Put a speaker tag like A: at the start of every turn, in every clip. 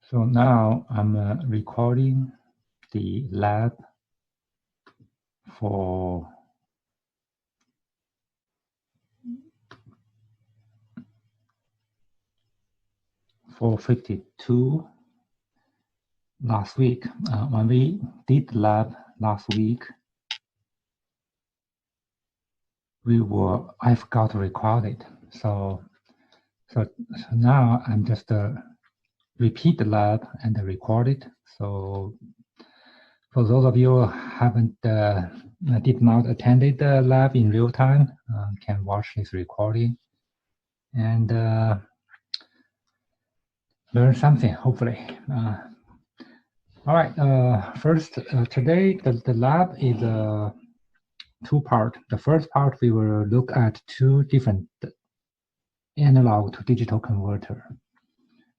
A: So now I'm recording the lab for eet452 last week. When we did the lab last week, I forgot to record it. So now I'm just repeat the lab and record it. So for those of you who haven't did not attended the lab in real time, can watch this recording and learn something, hopefully. All right, first, today the lab is two-part. The first part, we will look at two different analog to digital converter.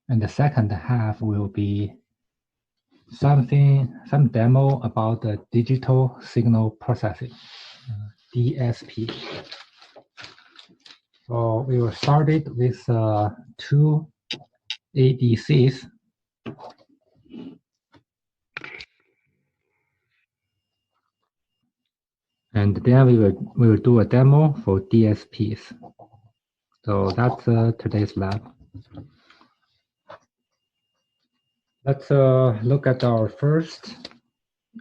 A: And the second half will be some demo about the digital signal processing, DSP. So we will start it with two ADCs. And then we will do a demo for DSPs. So that's today's lab. Let's look at our first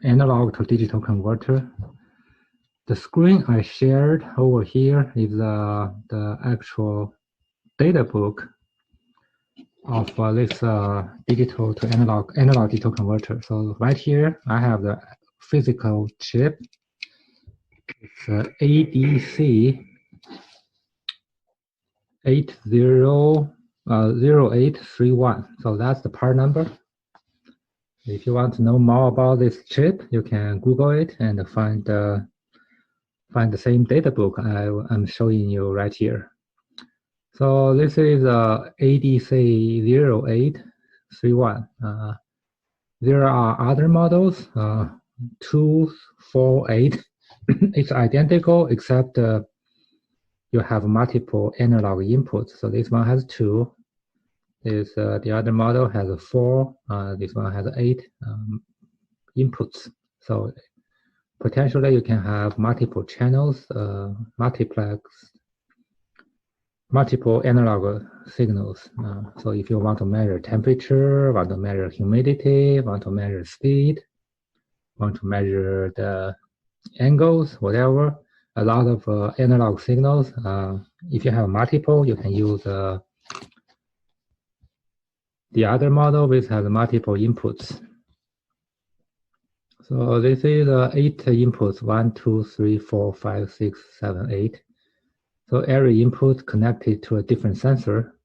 A: analog to digital converter. The screen I shared over here is the actual data book of this digital to analog digital converter. So right here, I have the physical chip. It's ADC 0831. So that's the part number. If you want to know more about this chip, you can Google it and find the same data book I'm showing you right here. So this is ADC 0831. There are other models, 248. It's identical except you have multiple analog inputs. So this one has 2. The other model has 4. This one has 8 inputs. So potentially you can have multiple channels, multiple analog signals. So if you want to measure temperature, want to measure humidity, want to measure speed, want to measure the angles, whatever, a lot of analog signals. If you have multiple, you can use the other model which has multiple inputs. So this is 8 inputs, 1, 2, 3, 4, 5, 6, 7, 8. So every input connected to a different sensor.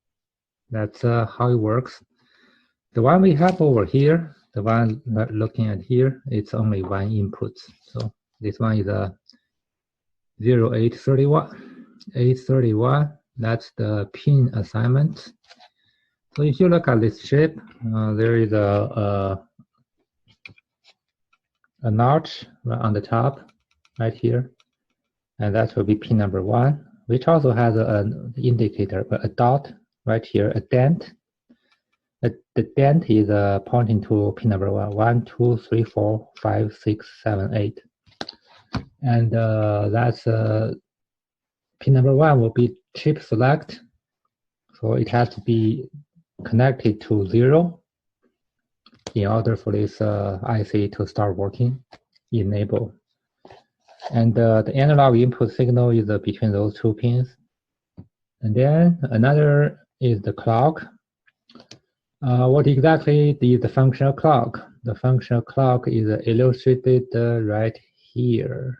A: That's how it works. The one we have over here, the one we're looking at here, it's only one input. So this one is a 0831. 831, that's the pin assignment. So if you look at this chip, there is a notch on the top right here, and that will be pin number 1, which also has an indicator, a dot right here, a dent. The dent is pointing to pin number 1, 1, 2, 3, 4, 5, 6, 7, 8. And that's pin number 1 will be chip select. So it has to be connected to 0 in order for this IC to start working, enable. And the analog input signal is between those 2 pins. And then another is the clock. What exactly is the functional clock? The functional clock is illustrated right here.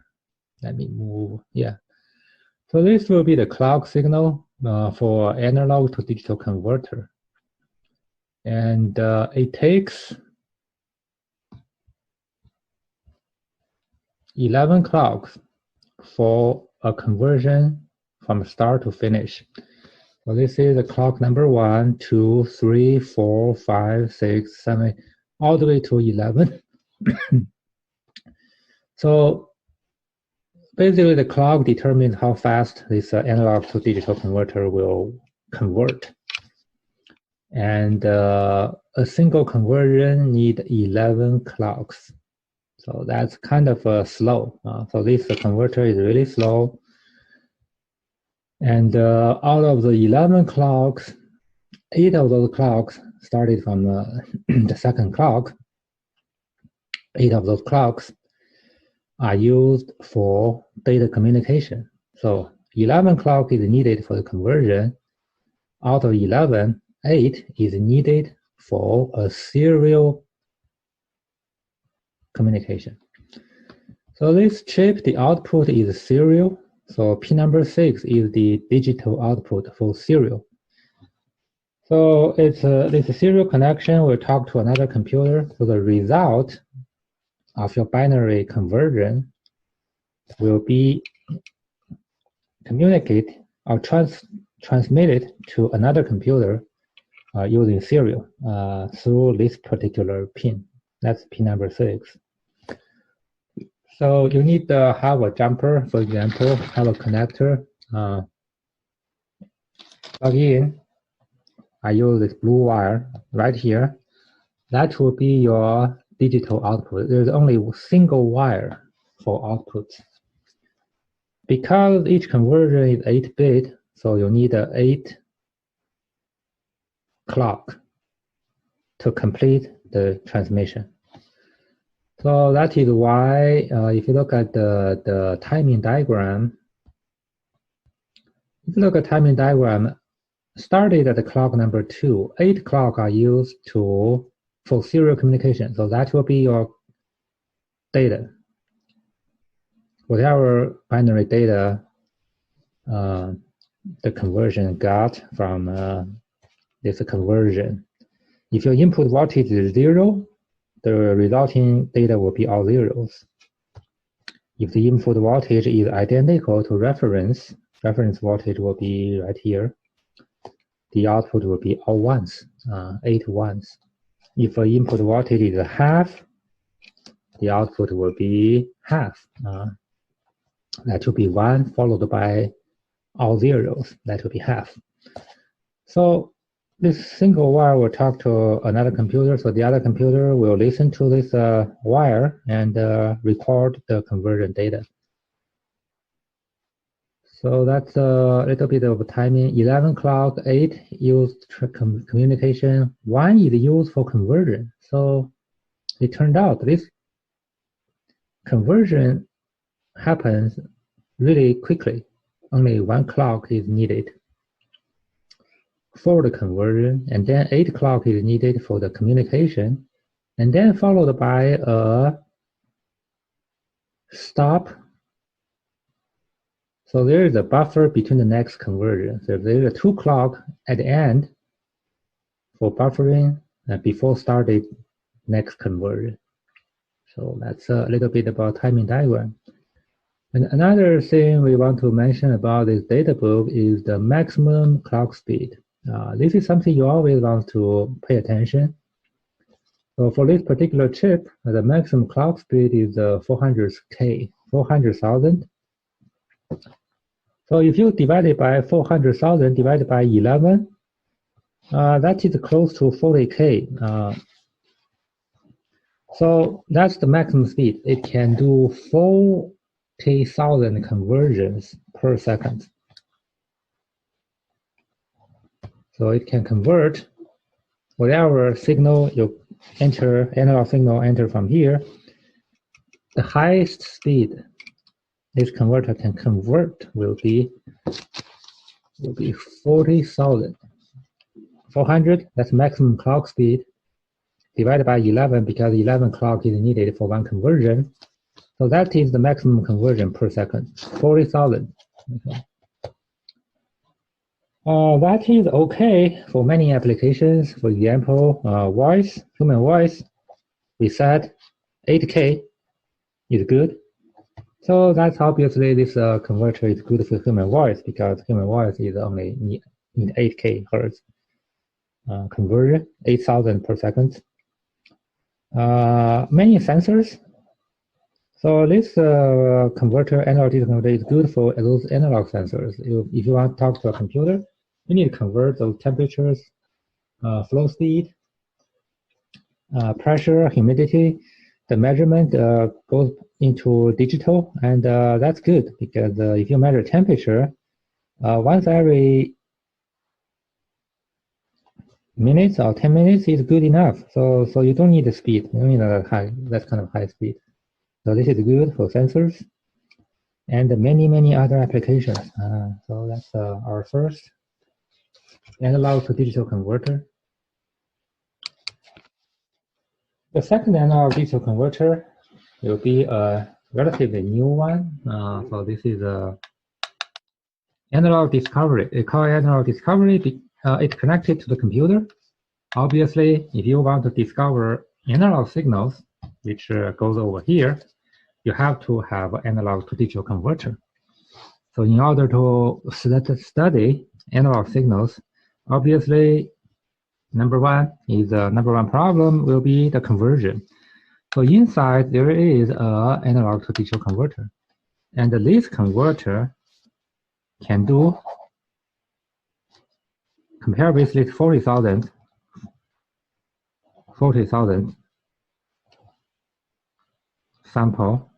A: Let me move, yeah. So this will be the clock signal for analog to digital converter. And it takes 11 clocks for a conversion from start to finish. So this is the clock number 1, 2, 3, 4, 5, 6, 7, all the way to 11. So basically the clock determines how fast this analog to digital converter will convert. And a single conversion need 11 clocks. So that's kind of slow. So this converter is really slow. And out of the 11 clocks, 8 of those clocks started from the second clock. 8 of those clocks are used for data communication. So 11 clock is needed for the conversion. Out of 11, 8 is needed for a serial communication. So this chip, the output is serial. So P number 6 is the digital output for serial. So it's this serial connection will talk to another computer. So the result of your binary conversion will be communicated or transmitted to another computer using serial through this particular pin. That's pin number 6. So you need to have a jumper, for example, have a connector, plug in. I use this blue wire right here. That will be your digital output. There's only a single wire for outputs. Because each conversion is 8-bit, so you need an 8 clock to complete the transmission. So that is why if you look at the timing diagram, started at the clock number 2, 8 clock are used for serial communication. So that will be your data. Whatever binary data the conversion got from this conversion. If your input voltage is 0, the resulting data will be all zeros. If the input voltage is identical to reference voltage will be right here. The output will be all ones, 8 ones. If the input voltage is half, the output will be half. That will be 1 followed by all zeros. That will be half. So this single wire will talk to another computer. So the other computer will listen to this wire and record the conversion data. So that's a little bit of timing. 11 clock, 8 used communication, 1 is used for conversion. So it turned out this conversion happens really quickly. Only 1 clock is needed for the conversion, and then 8 clock is needed for the communication, and then followed by a stop. So there is a buffer between the next conversion. So there is a 2 clock at the end for buffering before started next conversion. So that's a little bit about timing diagram. And another thing we want to mention about this data book is the maximum clock speed. This is something you always want to pay attention. So for this particular chip, the maximum clock speed is 400,000. So if you divide it by 400,000 divided by 11, that is close to 40K. So that's the maximum speed. It can do 40,000 conversions per second. So it can convert whatever signal you enter, analog signal enter from here. The highest speed this converter can convert will be 40,000. 400, that's maximum clock speed, divided by 11 because 11 clock is needed for 1 conversion. So that is the maximum conversion per second, 40,000. Okay. That is okay for many applications. For example, voice, human voice, we said 8K is good. So that's obviously this converter is good for human voice because human voice is only need 8K hertz conversion, 8,000 per second. Many sensors. So this converter, analog digital converter, is good for those analog sensors. If you want to talk to a computer, you need to convert those temperatures flow speed, pressure, humidity. The measurement goes into digital, and that's good because if you measure temperature, once every minutes or 10 minutes is good enough. So you don't need the speed. You don't need that kind of high speed. So this is good for sensors and many other applications. So that's our first analog to digital converter. The second analog digital converter will be a relatively new one. So this is a analog discovery. It's called analog discovery. It's connected to the computer. Obviously, if you want to discover analog signals, which goes over here, you have to have an analog to digital converter. So in order to study analog signals, obviously, number one problem will be the conversion. So inside there is a analog to digital converter, and this converter can do, compare with this 40,000 sample.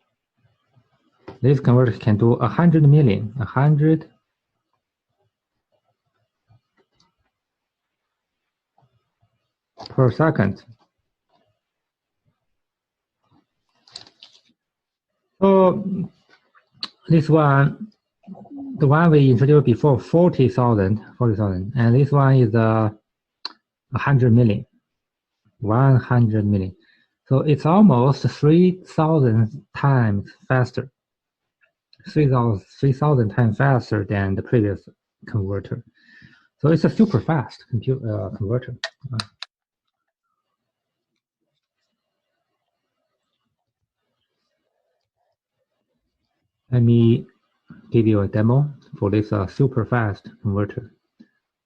A: This converter can do 100 million, 100 per second. So this one, the one we introduced before, 40,000, and this one is 100 million, 100 million. So it's almost 3,000 times faster. 3,000 times faster than the previous converter. So it's a super fast converter. Let me give you a demo for this super fast converter.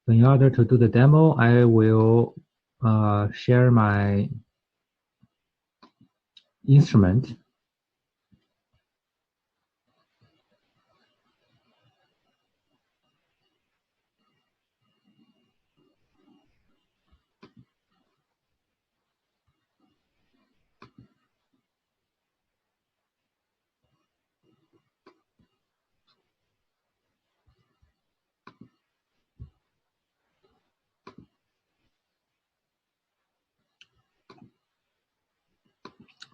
A: So in order to do the demo, I will share my instrument.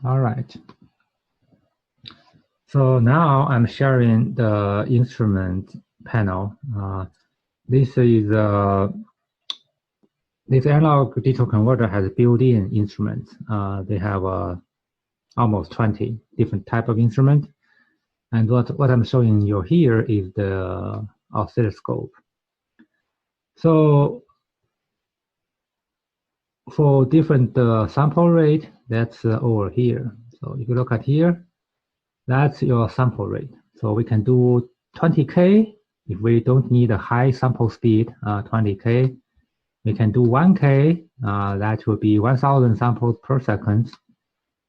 A: All right. So now I'm sharing the instrument panel. This is this analog digital converter has built-in instruments. They have almost 20 different type of instruments. And what I'm showing you here is the oscilloscope. So for different sample rate, that's over here. So if you look at here, that's your sample rate. So we can do 20K if we don't need a high sample speed, 20K. We can do 1K, that will be 1,000 samples per second.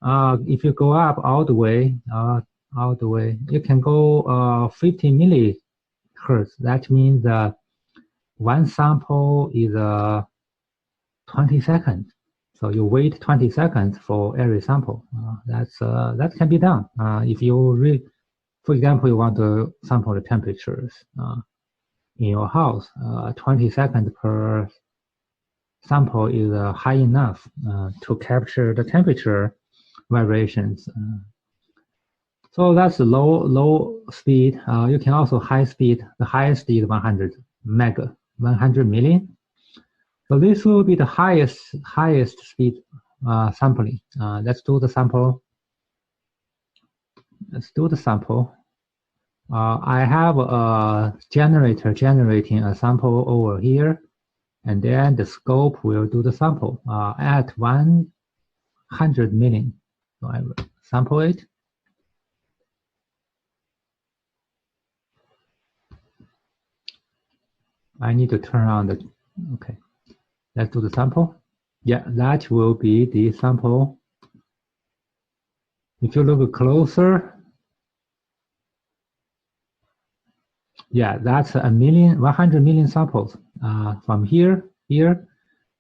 A: If you go up all the way, you can go 50 millihertz. That means one sample is 20 seconds. So you wait 20 seconds for every sample. That can be done. If you for example, you want to sample the temperatures in your house, 20 seconds per sample is high enough to capture the temperature variations. So that's low speed. You can also high speed. The highest is 100 million. So this will be the highest speed sampling. Let's do the sample. I have a generator generating a sample over here, and then the scope will do the sample at 100 million. So I will sample it. I need to turn on the, okay. Let's do the sample. Yeah, that will be the sample. If you look closer, yeah, that's 100 million samples from here,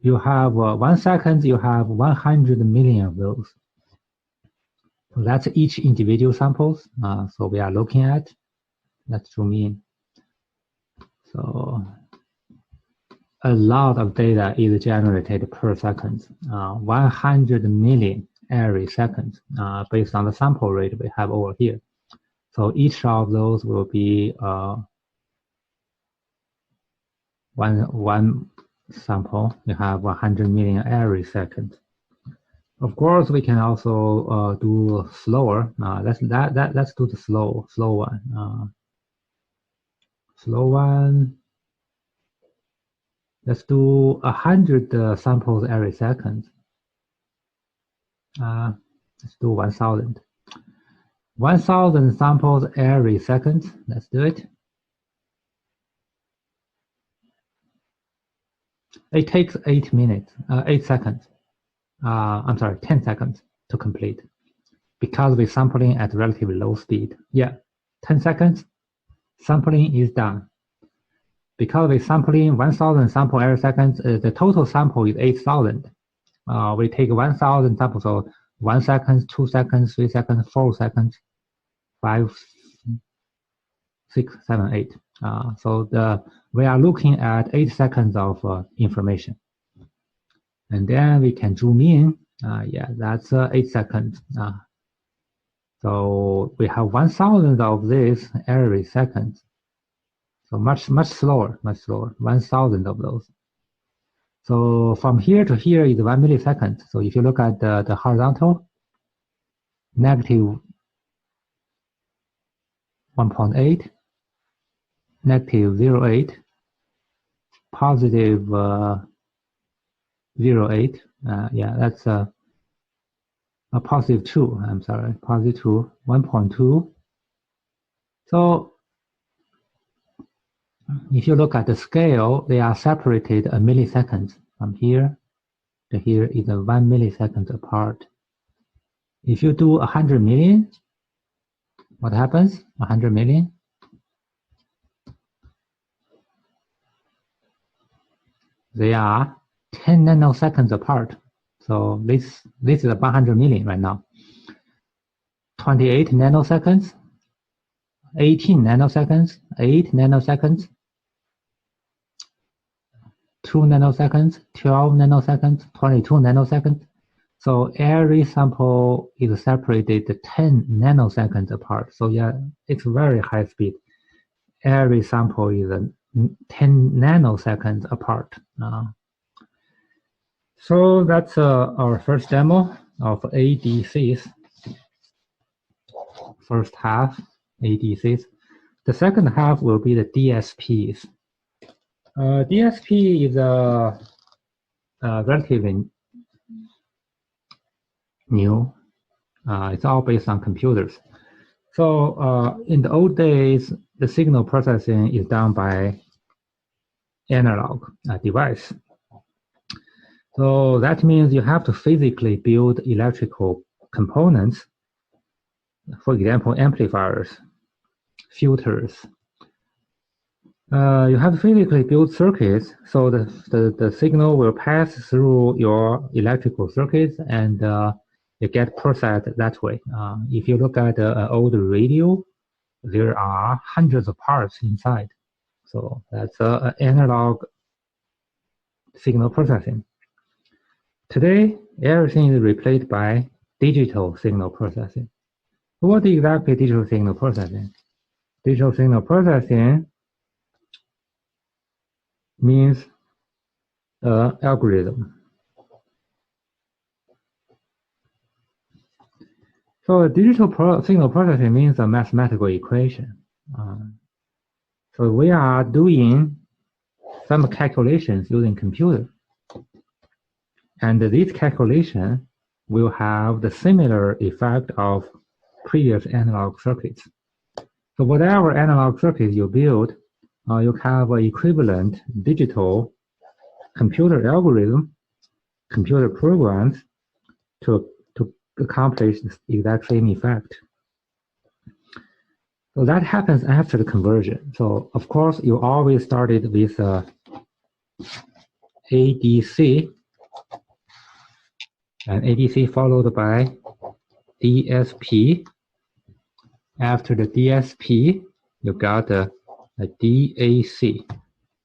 A: you have 1 second, you have 100 million of those. So that's each individual samples. So we are looking at. Let's zoom in. So a lot of data is generated per second, 100 million every second, based on the sample rate we have over here. So each of those will be one sample. You have 100 million every second. Of course, we can also do slower. Let's do the slow one. Slow one. Let's do 100 samples every second. Let's do 1,000. 1,000 samples every second. Let's do it. It takes 8 minutes, 8 seconds. I'm sorry, 10 seconds to complete, because we're sampling at relatively low speed. Yeah, 10 seconds, sampling is done. Because we're sampling 1,000 samples every second, the total sample is 8,000. We take 1,000 samples, so 1 second, 2 seconds, 3 seconds, 4 seconds, 5, 6, 7, 8. So we are looking at 8 seconds of information. And then we can zoom in. Yeah, that's 8 seconds. So we have 1,000 of this every second. So much slower, 1,000 of those. So from here to here is 1 millisecond. So if you look at the horizontal, negative 1.8, negative 0.8, positive 0.8. Yeah, that's a positive 2. I'm sorry, positive 2, 1.2. So if you look at the scale, they are separated a millisecond. From here to here is 1 millisecond apart. If you do 100 million, what happens? 100 million. They are 10 nanoseconds apart. So this is 100 million right now. 28 nanoseconds, 18 nanoseconds, 8 nanoseconds, 2 nanoseconds, 12 nanoseconds, 22 nanoseconds. So every sample is separated 10 nanoseconds apart. So yeah, it's very high speed. Every sample is 10 nanoseconds apart. So that's our first demo of ADCs. First half, ADCs. The second half will be the DSPs. DSP is relatively new. It's all based on computers. So in the old days, the signal processing is done by analog device. So that means you have to physically build electrical components. For example, amplifiers, filters. You have to physically build circuits, so the signal will pass through your electrical circuits and it get processed that way. If you look at an old radio, there are hundreds of parts inside. So that's analog signal processing. Today, everything is replaced by digital signal processing. What exactly is digital signal processing? Digital signal processing means algorithm. So digital signal processing means a mathematical equation. So we are doing some calculations using computer. And this calculation will have the similar effect of previous analog circuits. So whatever analog circuit you build, you have an equivalent digital computer algorithm, computer programs to accomplish the exact same effect. So that happens after the conversion. So of course, you always started with ADC, and ADC followed by DSP. After the DSP, you got a DAC.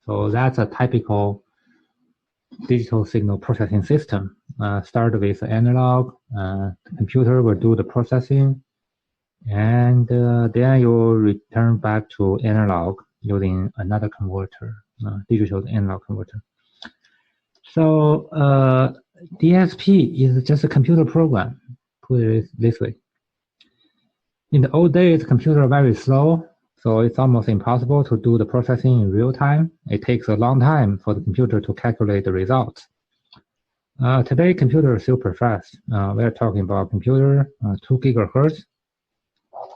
A: So that's a typical digital signal processing system. Start with analog, the computer will do the processing, and then you'll return back to analog using another converter, digital to analog converter. So DSP is just a computer program, put it this way. In the old days, computers are very slow, so it's almost impossible to do the processing in real time. It takes a long time for the computer to calculate the results. Today, computers are super fast. We're talking about computer 2 gigahertz.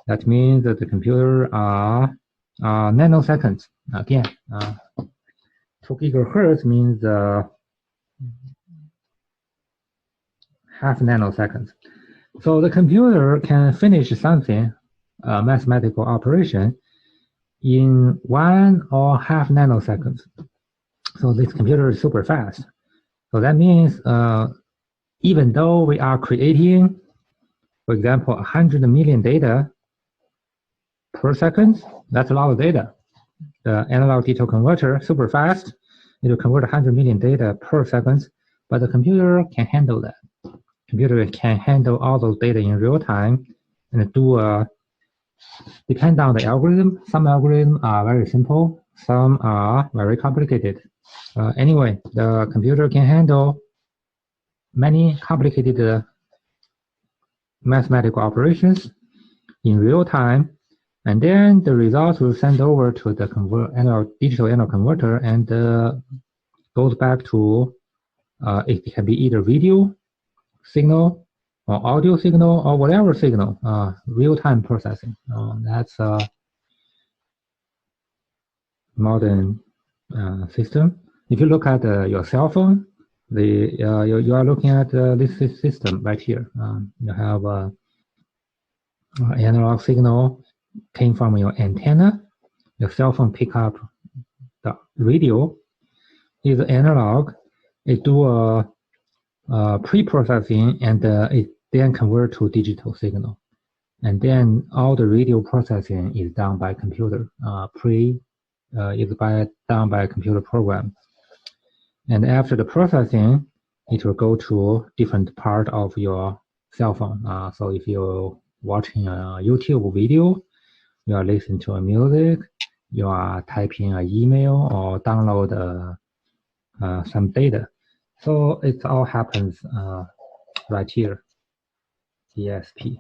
A: That means that the computer are nanoseconds. Again, 2 gigahertz means half nanoseconds. So the computer can finish something, mathematical operation, in 1 or half nanoseconds. So this computer is super fast. So that means even though we are creating, for example, 100 million data per second, that's a lot of data. The analog digital converter, super fast, it will convert 100 million data per second, but the computer can handle that. Computer can handle all those data in real time and do depend on the algorithm. Some algorithms are very simple, some are very complicated. Anyway, the computer can handle many complicated mathematical operations in real time, and then the results will send over to the digital analog converter and goes back to it can be either video signal or audio signal or whatever signal, real-time processing. That's a modern system. If you look at your cell phone, you are looking at this system right here. You have analog signal came from your antenna. Your cell phone pick up the radio. Is analog. It do a pre-processing and it then convert to digital signal. And then all the radio processing is done by computer. Is done by a computer program. And after the processing, it will go to different part of your cell phone. So if you're watching a YouTube video, you are listening to a music, you are typing an email or download some data. So it all happens right here, DSP.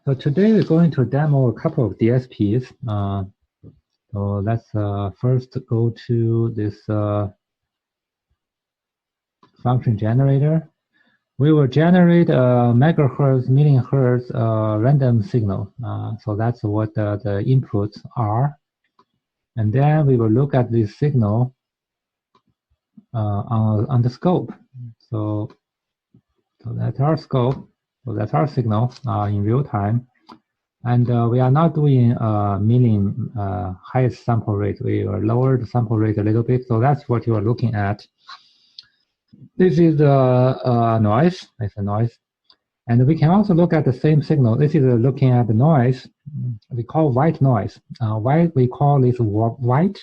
A: So today we're going to demo a couple of DSPs. So let's first go to this function generator. We will generate a megahertz, million hertz random signal. So that's what the inputs are. And then we will look at this signal on the scope. So that's our scope. So that's our signal in real time. And we are not doing million highest sample rate. We will lower the sample rate a little bit. So that's what you are looking at. This is noise. It's a noise. And we can also look at the same signal. This is looking at the noise. We call white noise. Why we call this white?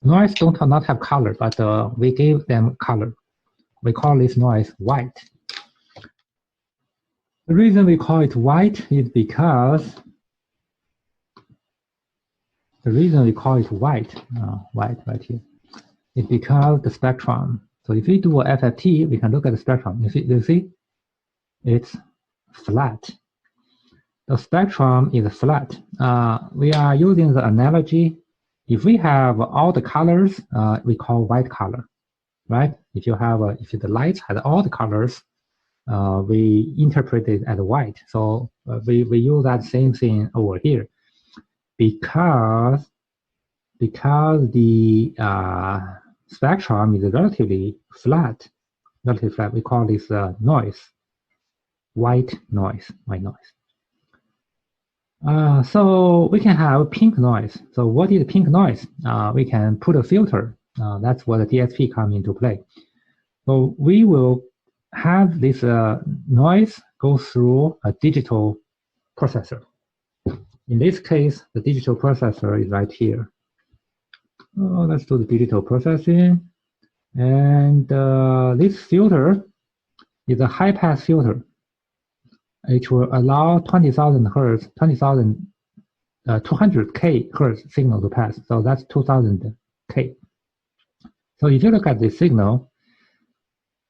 A: Noise don't not have color, but we gave them color. We call this noise white. The reason we call it white is because white right here, is because the spectrum. So if we do a FFT, we can look at the spectrum. You see, it's flat. The spectrum is flat. We are using the analogy. If we have all the colors, we call white color, right? If the light has all the colors, we interpret it as white. So we use that same thing over here, because the spectrum is relatively flat. We call this noise, white noise. So we can have pink noise. So what is pink noise? We can put a filter That's where the DSP comes into play. So we will have this noise go through a digital processor. In this case, the digital processor is right here. Let's do the digital processing. And this filter is a high-pass filter. It will allow 20,000 hertz, 200K hertz signal to pass. So that's 2000K. So if you look at the signal,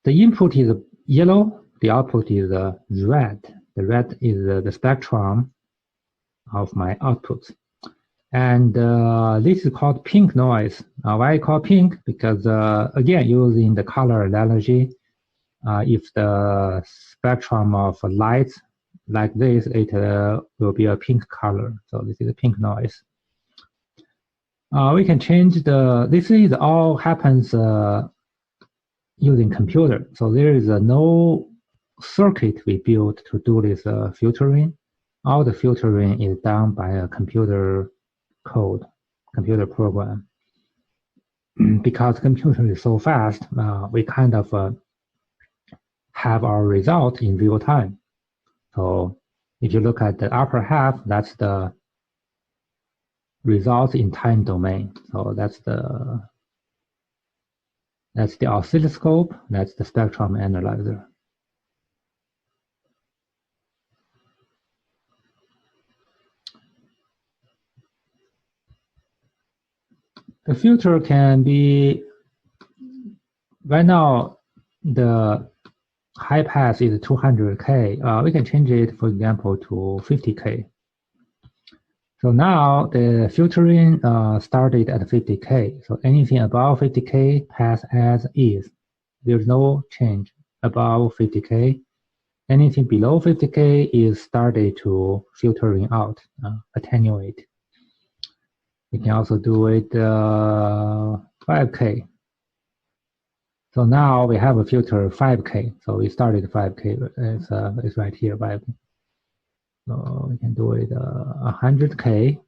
A: the input is yellow, the output is red. The red is the spectrum of my output. And this is called pink noise. Why I call pink? Because again, using the color analogy, if the spectrum of light like this, it will be a pink color. So this is a pink noise. We can change this is all happens using computer. So there is no circuit we built to do this filtering. All the filtering is done by a computer code, computer program. Because computer is so fast, we kind of have our result in real time. So if you look at the upper half, that's the results in time domain. So that's the oscilloscope, that's the spectrum analyzer. The filter can be, right now, the high pass is 200K. We can change it, for example, to 50K. So now the filtering started at 50K. So anything above 50K pass as is. There's no change above 50K. Anything below 50K is started to filtering out, attenuate. You can also do it 5K. So now we have a filter 5K. So we started 5K. It's right here, 5K. So we can do it 100K.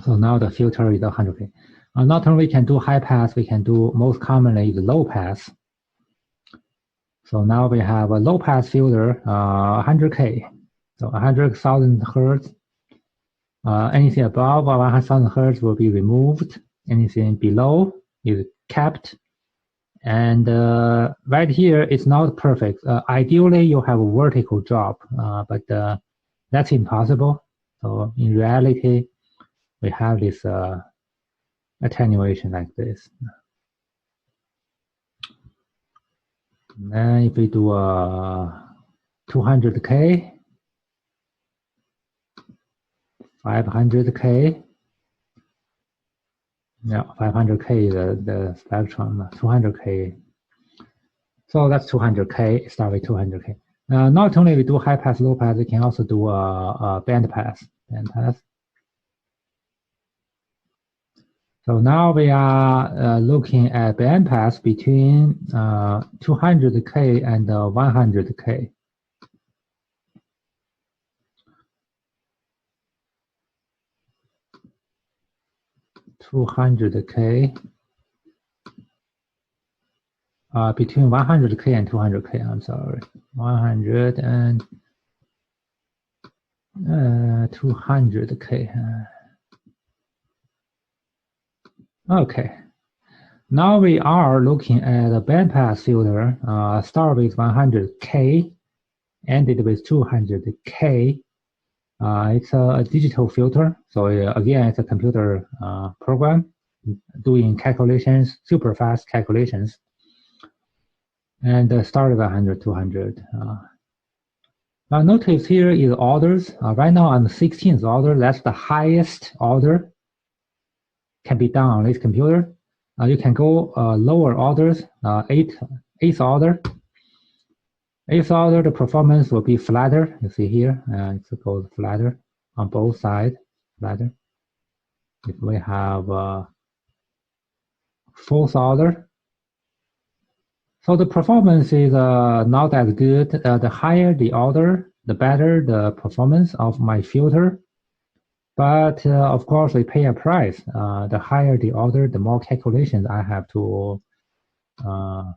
A: So now the filter is 100K. Not only can do high pass, we can do most commonly the low pass. So now we have a low pass filter 100K. So 100,000 hertz. Anything above 100,000 hertz will be removed. Anything below is kept. And right here, it's not perfect. Ideally, you have a vertical drop, but that's impossible. So in reality, we have this attenuation like this. And then if we do 200K, 500K, yeah, 500K the spectrum, 200K. So that's 200K, start with 200K. Not only we do high pass, low pass, we can also do a band pass. So now we are looking at band pass between 200K and 100K. Between 100K and 200K, I'm sorry. 100 and 200K. Okay. Now we are looking at a bandpass filter. Start with 100K, ended with 200K. It's a digital filter. So again, it's a computer program doing calculations, super fast calculations. And start with 100, 200. Now notice here is orders. Right now I'm 16th order. That's the highest order can be done on this computer. You can go lower orders, 8th order. 8th order, the performance will be flatter. You see here, it's called flatter on both sides, flatter. If we have 4th order, so the performance is not as good. The higher the order, the better the performance of my filter. But of course, we pay a price. The higher the order, the more calculations I have to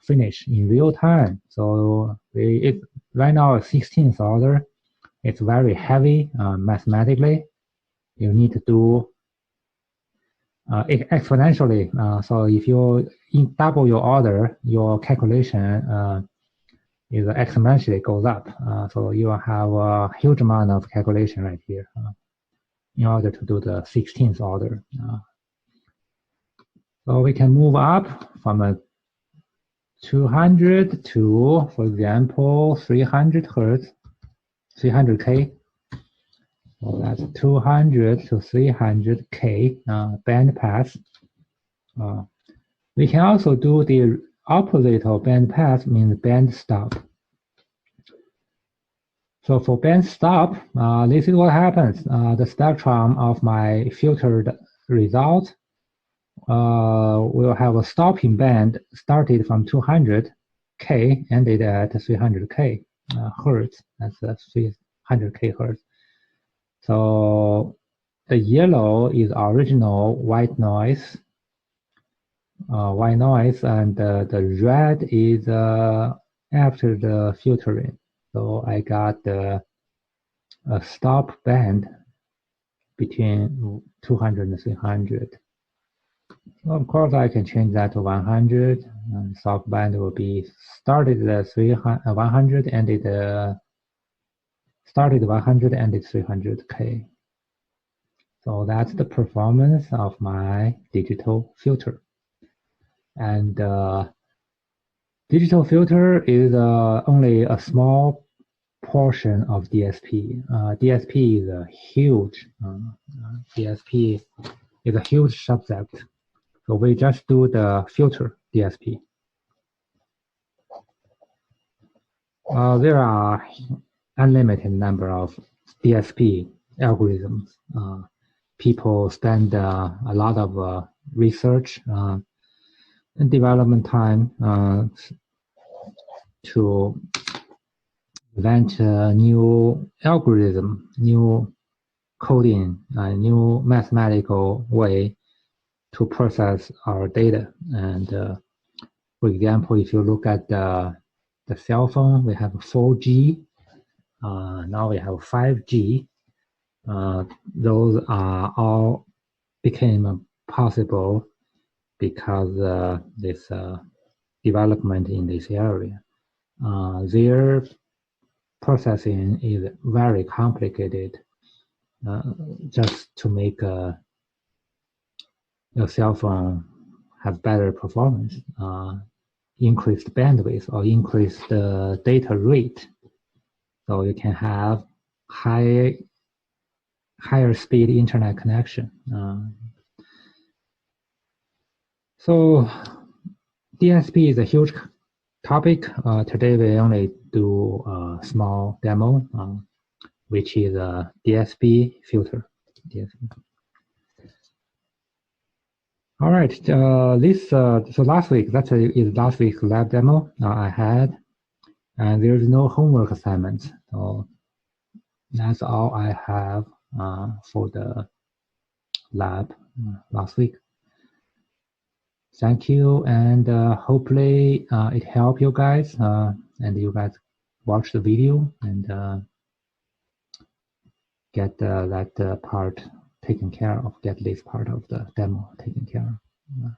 A: finish in real time. So right now, a 16th order, it's very heavy mathematically. You need to do exponentially. So if you double your order, your calculation is exponentially goes up. So you have a huge amount of calculation right here in order to do the 16th order. So we can move up from a 200 to, for example, 300 Hertz, 300K. So that's 200 to 300K bandpass. We can also do the opposite of bandpass, means band stop. So for band stop, this is what happens. The spectrum of my filtered result will have a stopping band started from 200K, ended at 300K Hertz. That's 300K Hertz. So the yellow is original white noise, and the red is after the filtering. So I got a stop band between 200 and 300. So of course, I can change that to 100. And stop band will be started at 100, ended started 100, ended 300K. So that's the performance of my digital filter. And digital filter is only a small portion of DSP. DSP is a huge DSP is a huge subject. So we just do the filter DSP. There are unlimited number of DSP algorithms. People spend a lot of research and development time to invent a new algorithm, new coding, a new mathematical way to process our data. And for example, if you look at the cell phone, we have 4G. Now we have 5G. Those are all became possible because this development in this area. Their processing is very complicated just to make your cell phone have better performance, increased bandwidth, or increase the data rate. So you can have higher speed internet connection. So DSP is a huge topic. Today we only do a small demo, which is a DSP filter. All right, so last week, is last week's lab demo I had, and there's no homework assignments. So that's all I have for the lab last week. Thank you, and hopefully it helped you guys, and you guys watch the video and get that part taken care of, get this part of the demo taken care of.